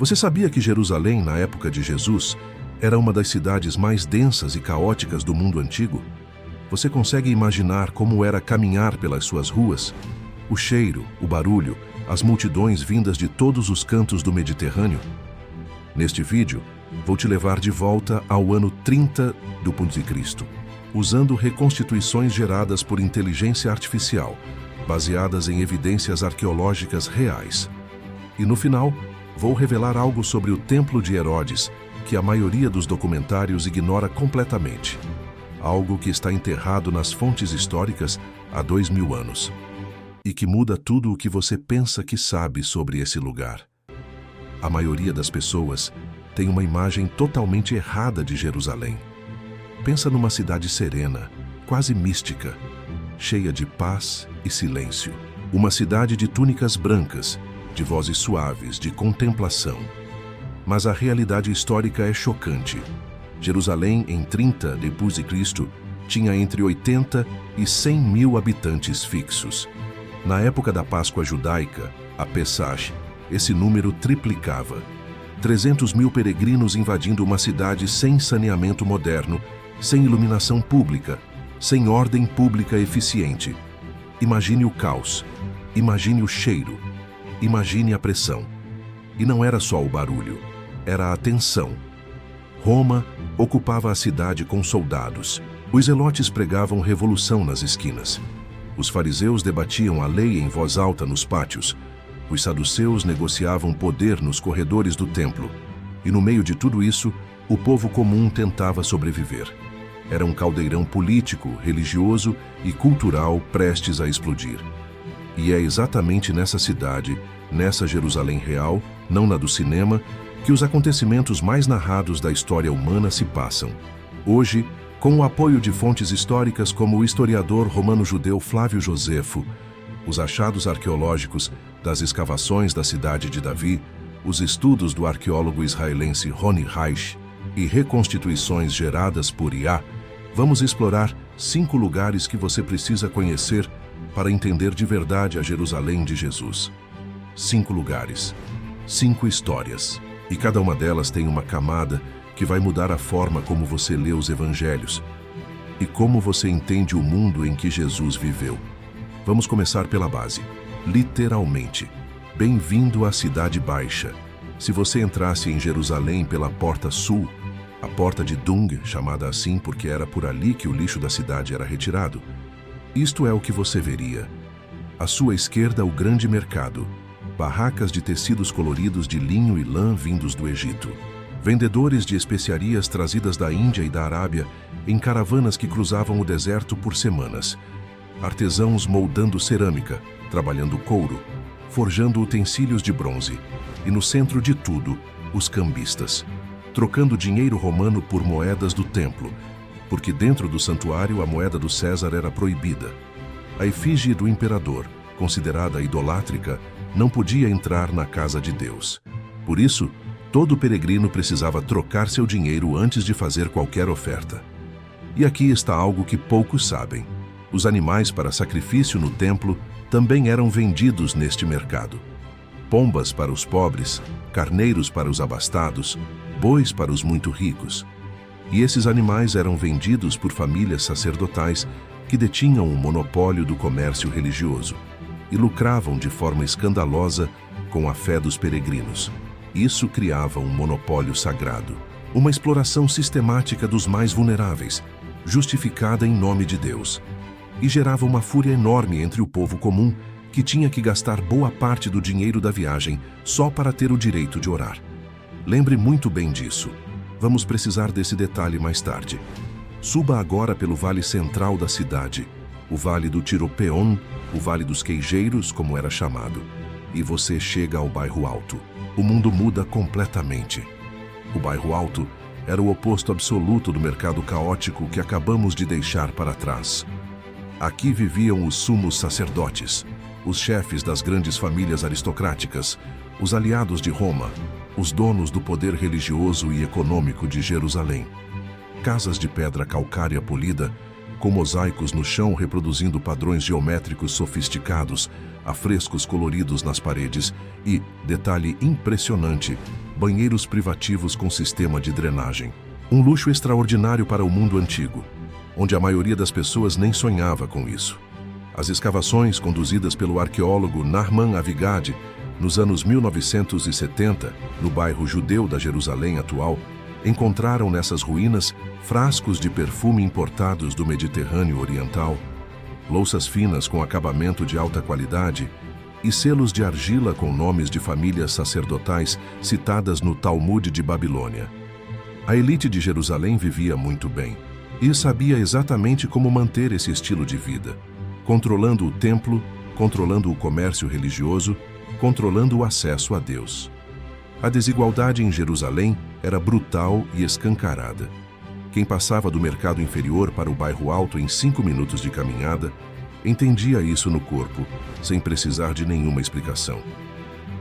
Você sabia que Jerusalém, na época de Jesus, era uma das cidades mais densas e caóticas do mundo antigo? Você consegue imaginar como era caminhar pelas suas ruas? O cheiro, o barulho, as multidões vindas de todos os cantos do Mediterrâneo? Neste vídeo, vou te levar de volta ao ano 30 d.C., usando reconstituições geradas por inteligência artificial, baseadas em evidências arqueológicas reais. E no final, vou revelar algo sobre o Templo de Herodes, que a maioria dos documentários ignora completamente. Algo que está enterrado nas fontes históricas há 2000 anos. E que muda tudo o que você pensa que sabe sobre esse lugar. A maioria das pessoas tem uma imagem totalmente errada de Jerusalém. Pensa numa cidade serena, quase mística, cheia de paz e silêncio. Uma cidade de túnicas brancas, de vozes suaves, de contemplação. Mas a realidade histórica é chocante. Jerusalém, em 30 d.C., tinha entre 80 e 100 mil habitantes fixos. Na época da Páscoa judaica, a Pesach, esse número triplicava. 300 mil peregrinos invadindo uma cidade sem saneamento moderno, sem iluminação pública, sem ordem pública eficiente. Imagine o caos, imagine o cheiro, imagine a pressão. E não era só o barulho, era a tensão. Roma ocupava a cidade com soldados. Os zelotes pregavam revolução nas esquinas. Os fariseus debatiam a lei em voz alta nos pátios. Os saduceus negociavam poder nos corredores do templo. E no meio de tudo isso, o povo comum tentava sobreviver. Era um caldeirão político, religioso e cultural prestes a explodir. E é exatamente nessa cidade, nessa Jerusalém real, não na do cinema, que os acontecimentos mais narrados da história humana se passam. Hoje, com o apoio de fontes históricas como o historiador romano-judeu Flávio Josefo, os achados arqueológicos das escavações da cidade de Davi, os estudos do arqueólogo israelense Roni Reich e reconstituições geradas por IA, vamos explorar 5 lugares que você precisa conhecer para entender de verdade a Jerusalém de Jesus. 5 lugares, 5 histórias, e cada uma delas tem uma camada que vai mudar a forma como você lê os evangelhos e como você entende o mundo em que Jesus viveu. Vamos começar pela base. Literalmente. Bem-vindo à Cidade Baixa. Se você entrasse em Jerusalém pela Porta Sul, a Porta de Dung, chamada assim porque era por ali que o lixo da cidade era retirado, isto é o que você veria. À sua esquerda, o grande mercado. Barracas de tecidos coloridos de linho e lã vindos do Egito. Vendedores de especiarias trazidas da Índia e da Arábia em caravanas que cruzavam o deserto por semanas. Artesãos moldando cerâmica, trabalhando couro, forjando utensílios de bronze. E no centro de tudo, os cambistas, trocando dinheiro romano por moedas do templo, porque dentro do santuário a moeda do César era proibida. A efígie do imperador, considerada idolátrica, não podia entrar na casa de Deus. Por isso, todo peregrino precisava trocar seu dinheiro antes de fazer qualquer oferta. E aqui está algo que poucos sabem. Os animais para sacrifício no templo também eram vendidos neste mercado. Pombas para os pobres, carneiros para os abastados, bois para os muito ricos. E esses animais eram vendidos por famílias sacerdotais que detinham o monopólio do comércio religioso e lucravam de forma escandalosa com a fé dos peregrinos. Isso criava um monopólio sagrado, uma exploração sistemática dos mais vulneráveis, justificada em nome de Deus, e gerava uma fúria enorme entre o povo comum, que tinha que gastar boa parte do dinheiro da viagem só para ter o direito de orar. Lembre muito bem disso. Vamos precisar desse detalhe mais tarde. Suba agora pelo vale central da cidade, o Vale do Tiropeon, o Vale dos Queijeiros, como era chamado, e você chega ao Bairro Alto. O mundo muda completamente. O Bairro Alto era o oposto absoluto do mercado caótico que acabamos de deixar para trás. Aqui viviam os sumos sacerdotes, os chefes das grandes famílias aristocráticas, os aliados de Roma, os donos do poder religioso e econômico de Jerusalém. Casas de pedra calcária polida, com mosaicos no chão reproduzindo padrões geométricos sofisticados, afrescos coloridos nas paredes e, detalhe impressionante, banheiros privativos com sistema de drenagem. Um luxo extraordinário para o mundo antigo, onde a maioria das pessoas nem sonhava com isso. As escavações conduzidas pelo arqueólogo Nahman Avigadh nos anos 1970, no bairro judeu da Jerusalém atual, encontraram nessas ruínas frascos de perfume importados do Mediterrâneo Oriental, louças finas com acabamento de alta qualidade e selos de argila com nomes de famílias sacerdotais citadas no Talmud de Babilônia. A elite de Jerusalém vivia muito bem e sabia exatamente como manter esse estilo de vida, controlando o templo, controlando o comércio religioso, controlando o acesso a Deus. A desigualdade em Jerusalém era brutal e escancarada. Quem passava do mercado inferior para o bairro alto em 5 minutos de caminhada, entendia isso no corpo, sem precisar de nenhuma explicação.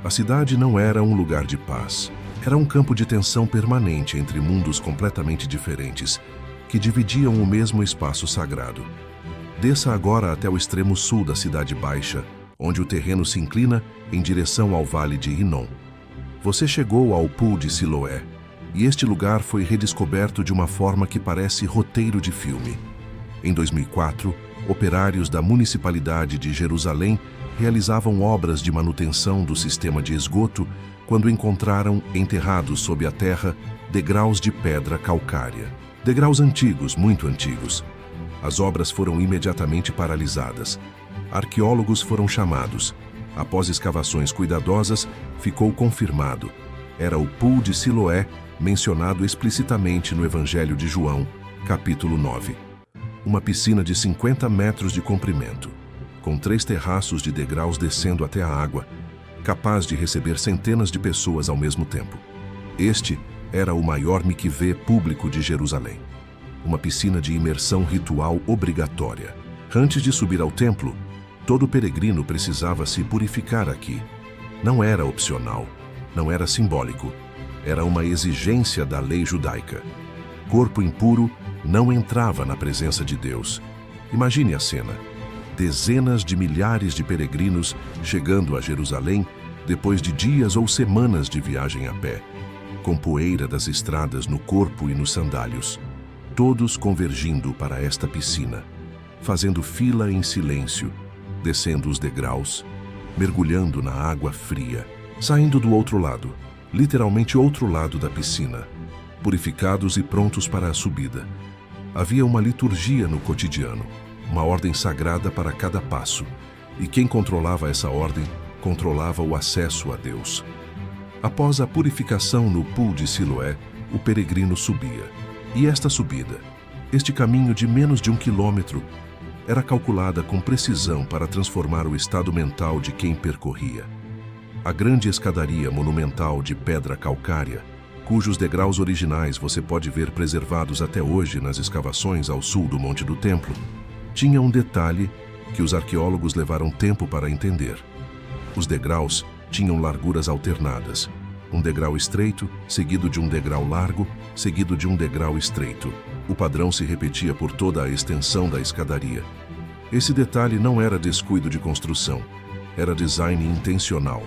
A cidade não era um lugar de paz. Era um campo de tensão permanente entre mundos completamente diferentes, que dividiam o mesmo espaço sagrado. Desça agora até o extremo sul da Cidade Baixa, onde o terreno se inclina em direção ao Vale de Hinnom. Você chegou ao Pool de Siloé, e este lugar foi redescoberto de uma forma que parece roteiro de filme. Em 2004, operários da Municipalidade de Jerusalém realizavam obras de manutenção do sistema de esgoto quando encontraram, enterrados sob a terra, degraus de pedra calcária. Degraus antigos, muito antigos. As obras foram imediatamente paralisadas. Arqueólogos foram chamados. Após escavações cuidadosas, ficou confirmado. Era o Pool de Siloé, mencionado explicitamente no Evangelho de João, capítulo 9. Uma piscina de 50 metros de comprimento, com 3 terraços de degraus descendo até a água, capaz de receber centenas de pessoas ao mesmo tempo. Este era o maior miquvé público de Jerusalém. Uma piscina de imersão ritual obrigatória. Antes de subir ao templo, todo peregrino precisava se purificar aqui. Não era opcional, não era simbólico. Era uma exigência da lei judaica. Corpo impuro não entrava na presença de Deus. Imagine a cena. Dezenas de milhares de peregrinos chegando a Jerusalém depois de dias ou semanas de viagem a pé, com poeira das estradas no corpo e nos sandálios, todos convergindo para esta piscina, fazendo fila em silêncio, descendo os degraus, mergulhando na água fria, saindo do outro lado, literalmente outro lado da piscina, purificados e prontos para a subida. Havia uma liturgia no cotidiano, uma ordem sagrada para cada passo, e quem controlava essa ordem, controlava o acesso a Deus. Após a purificação no Pool de Siloé, o peregrino subia. E esta subida, este caminho de menos de 1 quilômetro, era calculada com precisão para transformar o estado mental de quem percorria. A grande escadaria monumental de pedra calcária, cujos degraus originais você pode ver preservados até hoje nas escavações ao sul do Monte do Templo, tinha um detalhe que os arqueólogos levaram tempo para entender. Os degraus tinham larguras alternadas. Um degrau estreito, seguido de um degrau largo, seguido de um degrau estreito. O padrão se repetia por toda a extensão da escadaria. Esse detalhe não era descuido de construção, era design intencional.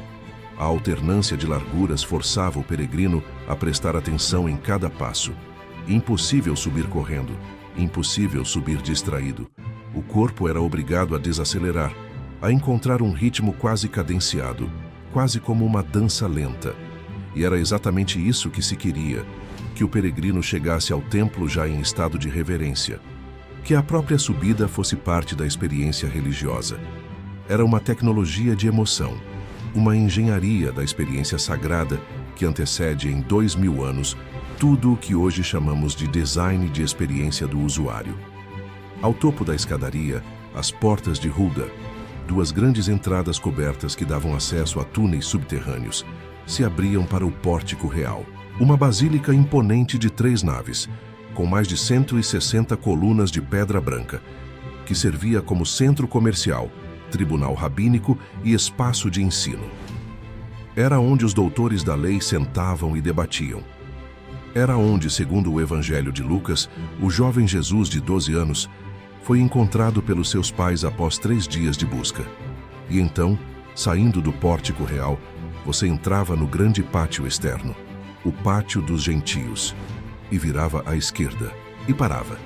A alternância de larguras forçava o peregrino a prestar atenção em cada passo. Impossível subir correndo, impossível subir distraído. O corpo era obrigado a desacelerar, a encontrar um ritmo quase cadenciado, quase como uma dança lenta. E era exatamente isso que se queria, que o peregrino chegasse ao templo já em estado de reverência, que a própria subida fosse parte da experiência religiosa. Era uma tecnologia de emoção, uma engenharia da experiência sagrada que antecede em 2000 anos tudo o que hoje chamamos de design de experiência do usuário. Ao topo da escadaria, as portas de Hulda, 2 grandes entradas cobertas que davam acesso a túneis subterrâneos, se abriam para o pórtico real, uma basílica imponente de 3 naves, com mais de 160 colunas de pedra branca, que servia como centro comercial, tribunal rabínico e espaço de ensino. Era onde os doutores da lei sentavam e debatiam. Era onde, segundo o Evangelho de Lucas, o jovem Jesus de 12 anos Foi encontrado pelos seus pais após 3 dias de busca. E então, saindo do pórtico real, você entrava no grande pátio externo, o pátio dos gentios, e virava à esquerda, e parava.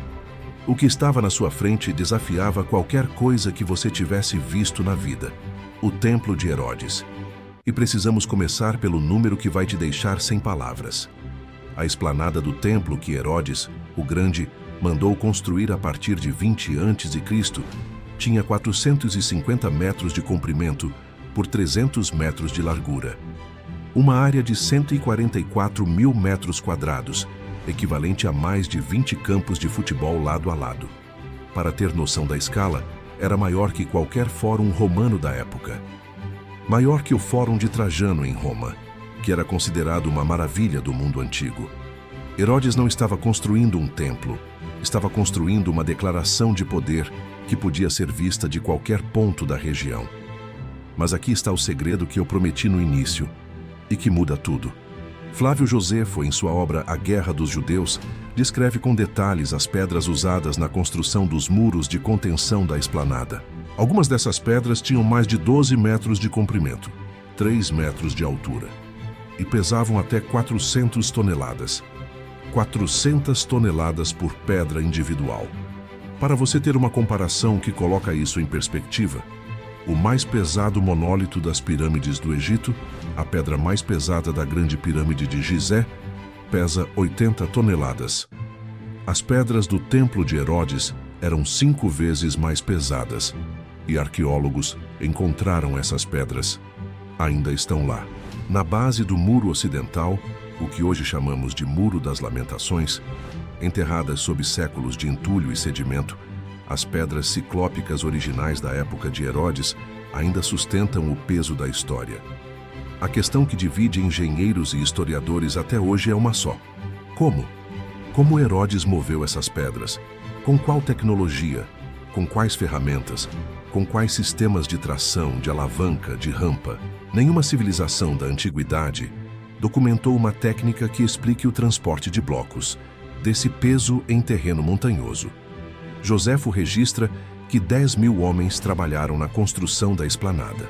O que estava na sua frente desafiava qualquer coisa que você tivesse visto na vida: o templo de Herodes. E precisamos começar pelo número que vai te deixar sem palavras. A esplanada do templo que Herodes, o Grande, mandou construir a partir de 20 a.C., tinha 450 metros de comprimento por 300 metros de largura. Uma área de 144 mil metros quadrados, equivalente a mais de 20 campos de futebol lado a lado. Para ter noção da escala, era maior que qualquer fórum romano da época. Maior que o Fórum de Trajano em Roma, que era considerado uma maravilha do mundo antigo. Herodes não estava construindo um templo, estava construindo uma declaração de poder que podia ser vista de qualquer ponto da região. Mas aqui está o segredo que eu prometi no início, e que muda tudo. Flávio Josefo, em sua obra A Guerra dos Judeus, descreve com detalhes as pedras usadas na construção dos muros de contenção da esplanada. Algumas dessas pedras tinham mais de 12 metros de comprimento, 3 metros de altura, e pesavam até 400 toneladas. 400 toneladas por pedra individual. Para você ter uma comparação que coloca isso em perspectiva, o mais pesado monólito das pirâmides do Egito, a pedra mais pesada da Grande Pirâmide de Gizé, pesa 80 toneladas. As pedras do Templo de Herodes eram 5 vezes mais pesadas, e arqueólogos encontraram essas pedras. Ainda estão lá. Na base do muro ocidental, o que hoje chamamos de Muro das Lamentações, enterradas sob séculos de entulho e sedimento, as pedras ciclópicas originais da época de Herodes ainda sustentam o peso da história. A questão que divide engenheiros e historiadores até hoje é uma só: como? Como Herodes moveu essas pedras? Com qual tecnologia? Com quais ferramentas? Com quais sistemas de tração, de alavanca, de rampa? Nenhuma civilização da antiguidade documentou uma técnica que explique o transporte de blocos, desse peso em terreno montanhoso. Josefo registra que 10.000 homens trabalharam na construção da esplanada,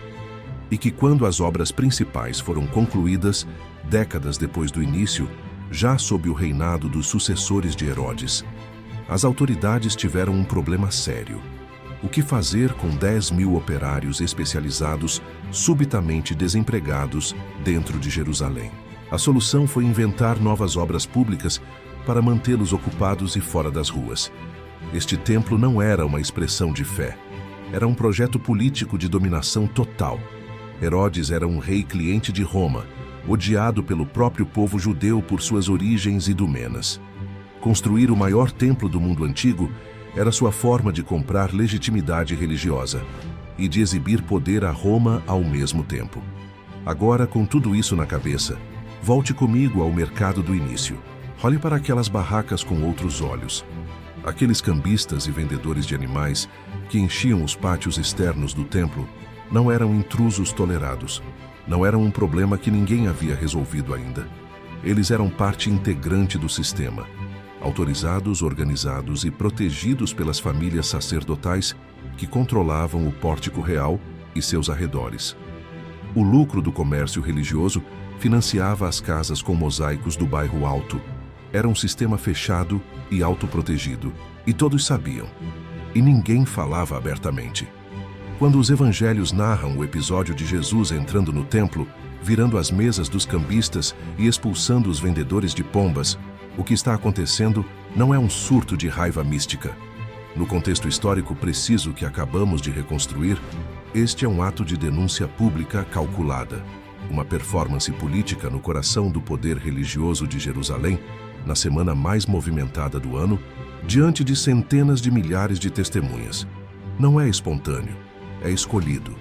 e que quando as obras principais foram concluídas, décadas depois do início, já sob o reinado dos sucessores de Herodes, as autoridades tiveram um problema sério. O que fazer com 10.000 operários especializados subitamente desempregados dentro de Jerusalém? A solução foi inventar novas obras públicas para mantê-los ocupados e fora das ruas. Este templo não era uma expressão de fé. Era um projeto político de dominação total. Herodes era um rei cliente de Roma, odiado pelo próprio povo judeu por suas origens idumenas. Construir o maior templo do mundo antigo era sua forma de comprar legitimidade religiosa e de exibir poder a Roma ao mesmo tempo. Agora, com tudo isso na cabeça, volte comigo ao mercado do início. Olhe para aquelas barracas com outros olhos. Aqueles cambistas e vendedores de animais que enchiam os pátios externos do templo não eram intrusos tolerados. Não eram um problema que ninguém havia resolvido ainda. Eles eram parte integrante do sistema, autorizados, organizados e protegidos pelas famílias sacerdotais que controlavam o pórtico real e seus arredores. O lucro do comércio religioso financiava as casas com mosaicos do bairro Alto. Era um sistema fechado e autoprotegido, e todos sabiam, e ninguém falava abertamente. Quando os evangelhos narram o episódio de Jesus entrando no templo, virando as mesas dos cambistas e expulsando os vendedores de pombas, o que está acontecendo não é um surto de raiva mística. No contexto histórico preciso que acabamos de reconstruir, este é um ato de denúncia pública calculada, uma performance política no coração do poder religioso de Jerusalém, na semana mais movimentada do ano, diante de centenas de milhares de testemunhas. Não é espontâneo, é escolhido.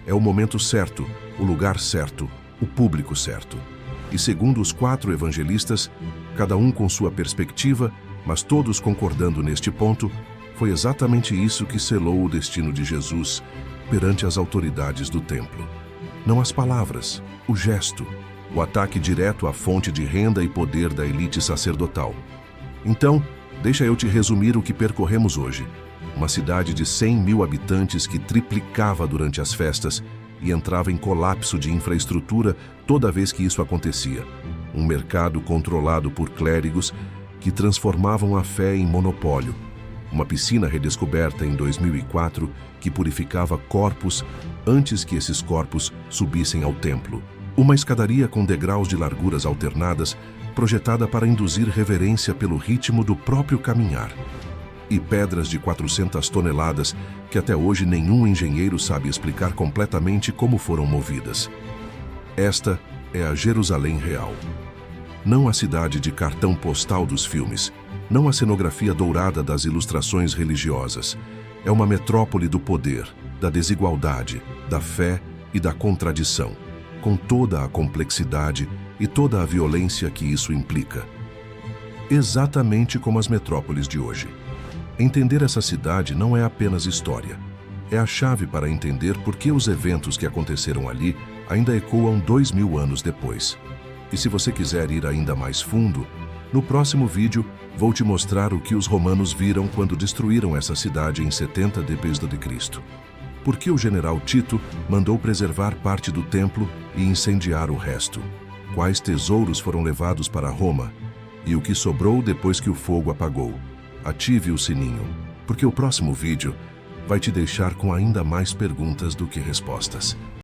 É o momento certo, o lugar certo, o público certo. E segundo os 4 evangelistas, cada um com sua perspectiva, mas todos concordando neste ponto, foi exatamente isso que selou o destino de Jesus perante as autoridades do templo. Não as palavras, o gesto, o ataque direto à fonte de renda e poder da elite sacerdotal. Então, deixa eu te resumir o que percorremos hoje. Uma cidade de 100 mil habitantes que triplicava durante as festas e entrava em colapso de infraestrutura toda vez que isso acontecia. Um mercado controlado por clérigos que transformavam a fé em monopólio. Uma piscina redescoberta em 2004 que purificava corpos antes que esses corpos subissem ao templo. Uma escadaria com degraus de larguras alternadas, projetada para induzir reverência pelo ritmo do próprio caminhar. E pedras de 400 toneladas que até hoje nenhum engenheiro sabe explicar completamente como foram movidas. Esta é a Jerusalém real. Não a cidade de cartão postal dos filmes, não a cenografia dourada das ilustrações religiosas. É uma metrópole do poder, da desigualdade, da fé e da contradição, com toda a complexidade e toda a violência que isso implica. Exatamente como as metrópoles de hoje. Entender essa cidade não é apenas história. É a chave para entender por que os eventos que aconteceram ali ainda ecoam 2000 anos depois. E se você quiser ir ainda mais fundo, no próximo vídeo vou te mostrar o que os romanos viram quando destruíram essa cidade em 70 d.C. Por que o general Tito mandou preservar parte do templo e incendiar o resto? Quais tesouros foram levados para Roma? E o que sobrou depois que o fogo apagou? Ative o sininho, porque o próximo vídeo vai te deixar com ainda mais perguntas do que respostas.